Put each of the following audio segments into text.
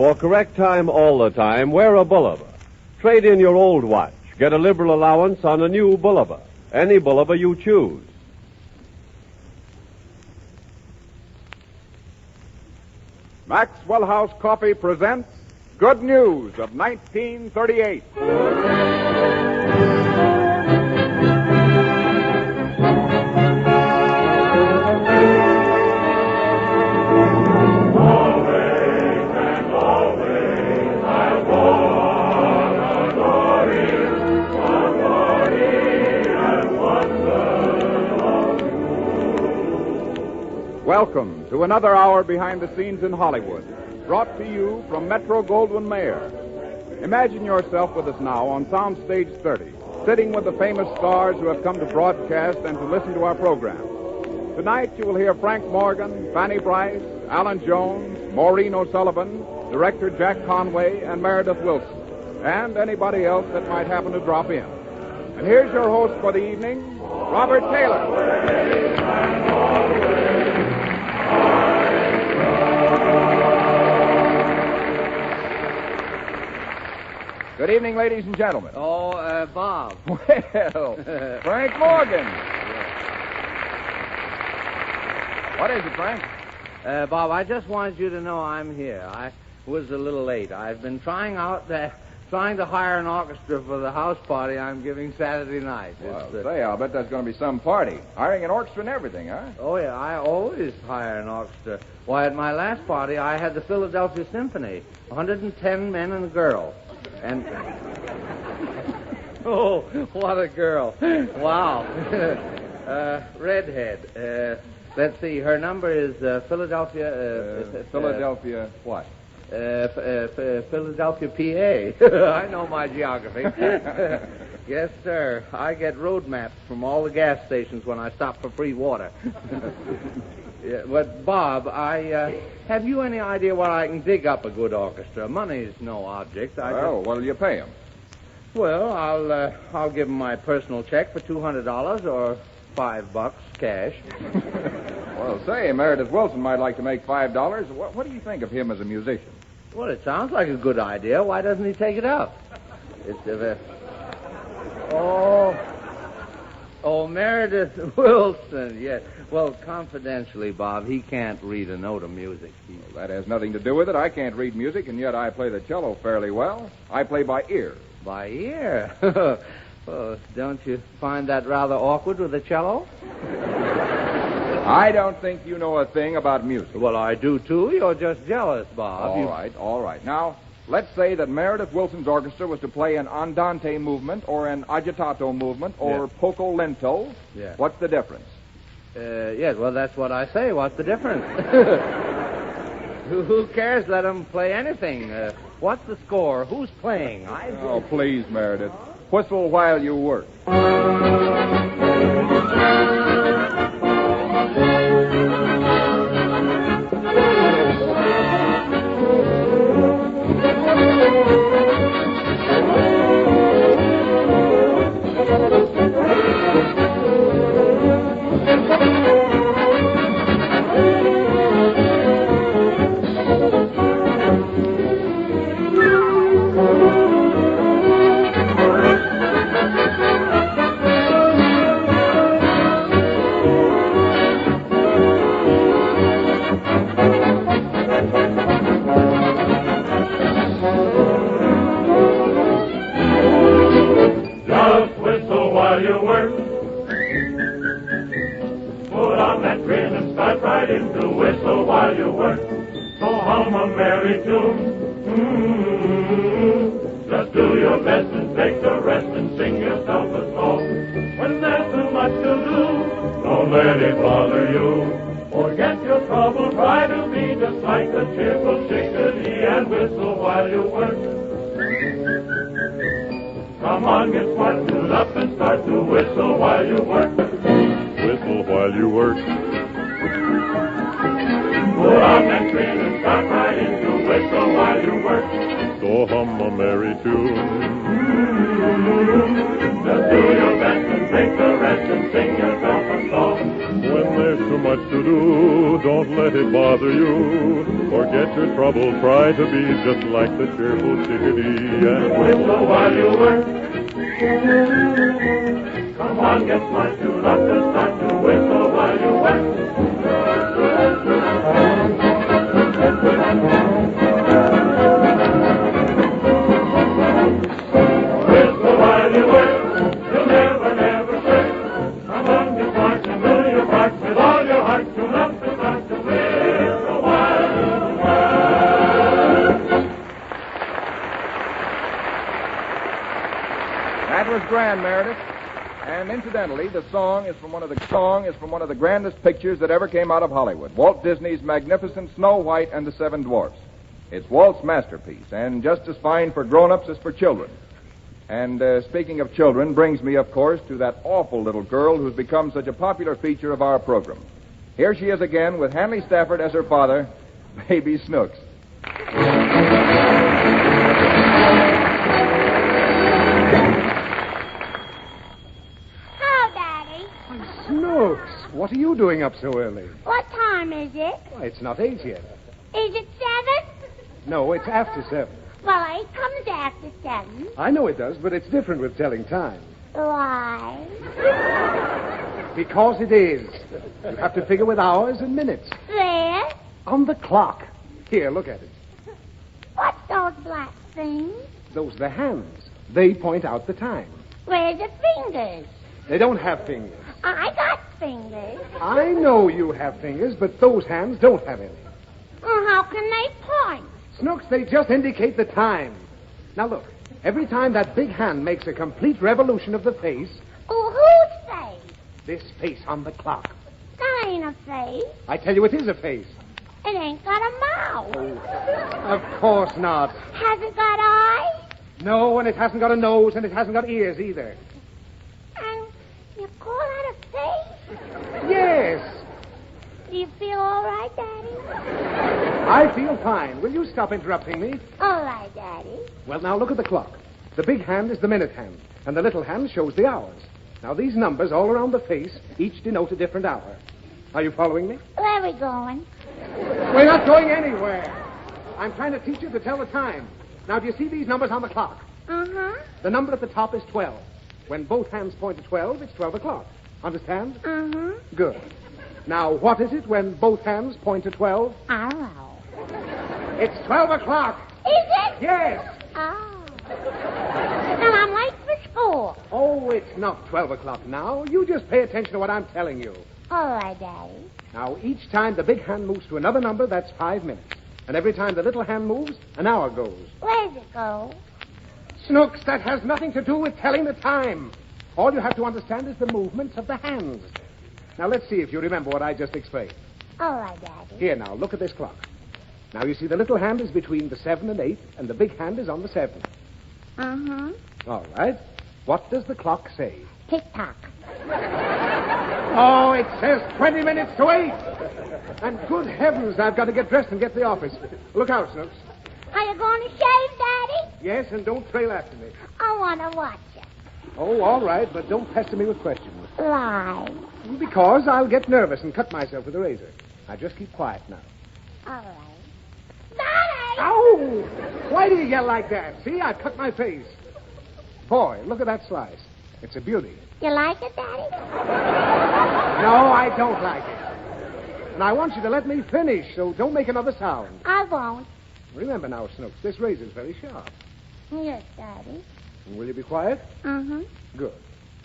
For correct time all the time, wear a Bulliver. Trade in your old watch. Get a liberal allowance on a new Bulliver. Any Bulliver you choose. Maxwell House Coffee presents Good News of 1938. Welcome to another hour behind the scenes in Hollywood, brought to you from Metro-Goldwyn-Mayer. Imagine yourself with us now on Soundstage 30, sitting with the famous stars who have come to broadcast and to listen to our program. Tonight you will hear Frank Morgan, Fanny Brice, Allan Jones, Maureen O'Sullivan, director Jack Conway, and Meredith Willson, and anybody else that might happen to drop in. And here's your host for the evening, Robert Taylor. Good evening, ladies and gentlemen. Oh, Bob. Well, Frank Morgan. What is it, Frank? Bob, I just wanted you to know I'm here. I was a little late. I've been trying to hire an orchestra for the house party I'm giving Saturday night. Well, say, I'll bet there's going to be some party. Hiring an orchestra and everything, huh? Oh, yeah, I always hire an orchestra. Why, at my last party, I had the Philadelphia Symphony, 110 men and a girl. And oh, what a girl. Wow. Redhead. Let's see, her number is Philadelphia... Philadelphia what? Philadelphia, PA. I know my geography. Yes, sir. I get road maps from all the gas stations when I stop for free water. Yeah, but, Bob, have you any idea where I can dig up a good orchestra? Money's no object. What'll you pay him? Well, I'll give him my personal check for $200 or $5 cash. Well, say, Meredith Willson might like to make $5. What do you think of him as a musician? Well, it sounds like a good idea. Why doesn't he take it up? Oh, Meredith Willson, yes. Well, confidentially, Bob, he can't read a note of music. Well, that has nothing to do with it. I can't read music, and yet I play the cello fairly well. I play by ear. By ear? Well, don't you find that rather awkward with a cello? I don't think you know a thing about music. Well, I do, too. You're just jealous, Bob. All right. Now, let's say that Meredith Wilson's orchestra was to play an andante movement or an agitato movement or poco lento. Yeah. What's the difference? Yes, well, that's what I say. What's the difference? Who cares? Let them play anything. What's the score? Who's playing? Oh, please, Meredith. Whistle while you work. Just do your best and take the rest and sing yourself a song. When there's too much to do, don't let it bother you. Forget your trouble, try to be just like a cheerful chickadee and whistle while you work. Come on, get smart, tune up and start to whistle while you work. Whistle while you work. Put on that green and start right into whistle while you work. So hum a merry tune. Just do your best and take the rest and sing yourself a song. When there's too much to do, don't don't let it bother you. Forget your trouble, try to be just like the cheerful chickadee. And Whistle while you work. Come on, get smart, you love to start to whistle while you work. Whistle while you work. You'll never, never shirk. Come on, get smart and do your part with all your heart. You love to start to whistle while you work. That was grand, Meredith. And incidentally, the song is from one of the grandest pictures that ever came out of Hollywood, Walt Disney's magnificent Snow White and the Seven Dwarfs. It's Walt's masterpiece, and just as fine for grown-ups as for children. And speaking of children, brings me, of course, to that awful little girl who's become such a popular feature of our program. Here she is again with Hanley Stafford as her father, Baby Snooks. Snooks, what are you doing up so early? What time is it? Why, it's not 8 yet. Is it 7? No, it's after 7. Well, 8 comes after 7. I know it does, but it's different with telling time. Why? Because it is. You have to figure with hours and minutes. There? On the clock. Here, look at it. What's those black things? Those are the hands. They point out the time. Where's the fingers? They don't have fingers. I got fingers. I know you have fingers, but those hands don't have any. Well, how can they point? Snooks, they just indicate the time. Now look, every time that big hand makes a complete revolution of the face, Oh, whose face? this face on the clock. That ain't a face. I tell you, it is a face. It ain't got a mouth. Of course not. Has it got eyes? No, and it hasn't got a nose, and it hasn't got ears either. And you call that a face? Yes, Do you feel all right, Daddy? I feel fine. Will you stop interrupting me? All right, Daddy. Well, now look at the clock. The big hand is the minute hand, and the little hand shows the hours. Now, these numbers all around the face each denote a different hour. Are you following me? Where are we going? We're not going anywhere. I'm trying to teach you to tell the time. Now, do you see these numbers on the clock? Uh-huh. The number at the top is 12. When both hands point to 12, it's 12 o'clock. Understand? Uh-huh. Good. Now, what is it when both hands point to 12? I don't know. It's 12 o'clock. Is it? Yes. Oh. Then I'm late for school. Oh, it's not 12 o'clock now. You just pay attention to what I'm telling you. All right, Daddy. Now, each time the big hand moves to another number, that's 5 minutes. And every time the little hand moves, an hour goes. Where's it go? Snooks, that has nothing to do with telling the time. All you have to understand is the movements of the hands. Now, let's see if you remember what I just explained. All right, Daddy. Here, now, look at this clock. Now, you see the little hand is between the 7 and 8, and the big hand is on the 7. Uh-huh. All right. What does the clock say? Tick-tock. Oh, it says 20 minutes to 8. And good heavens, I've got to get dressed and get to the office. Look out, Snooks. Are you going to shave, Daddy? Yes, and don't trail after me. I want to watch you. Oh, all right, but don't pester me with questions. Why? Because I'll get nervous and cut myself with a razor. Now, just keep quiet now. All right. Daddy! Ow! Why do you yell like that? See, I've cut my face. Boy, look at that slice. It's a beauty. You like it, Daddy? No, I don't like it. And I want you to let me finish, so don't make another sound. I won't. Remember now, Snooks, this razor's very sharp. Yes, Daddy. And will you be quiet? Uh-huh. Good.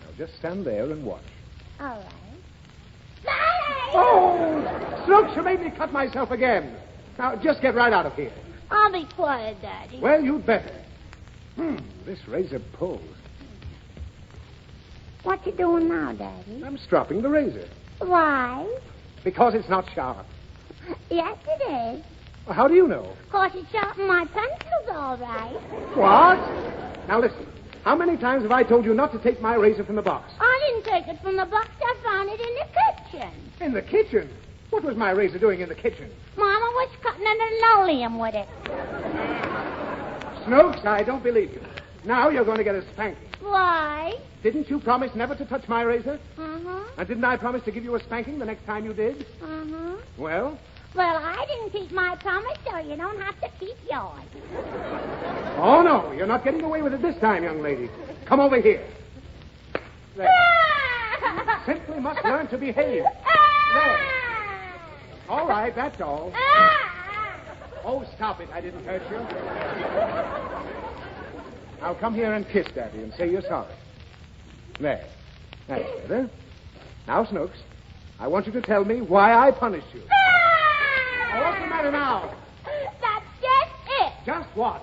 Now, just stand there and watch. All right. Daddy! Oh! Snooks, you made me cut myself again. Now, just get right out of here. I'll be quiet, Daddy. Well, you'd better. This razor pulls. What you doing now, Daddy? I'm stropping the razor. Why? Because it's not sharp. Yes, it is. Well, how do you know? Of course, it's sharpened my pencils all right. What? Now, listen. How many times have I told you not to take my razor from the box? I didn't take it from the box. I found it in the kitchen. In the kitchen? What was my razor doing in the kitchen? Mama was cutting an linoleum with it. Snooks, I don't believe you. Now you're going to get a spanking. Why? Didn't you promise never to touch my razor? Uh-huh. And didn't I promise to give you a spanking the next time you did? Uh-huh. Well, Well, I didn't keep my promise, so you don't have to keep yours. Oh, no, you're not getting away with it this time, young lady. Come over here. There. You simply must learn to behave. There. All right, that's all. Oh, stop it. I didn't hurt you. Now come here and kiss Daddy and say you're sorry. There. That's better. Now, Snooks, I want you to tell me why I punished you. Now, what's the matter now? That's just it. Just what?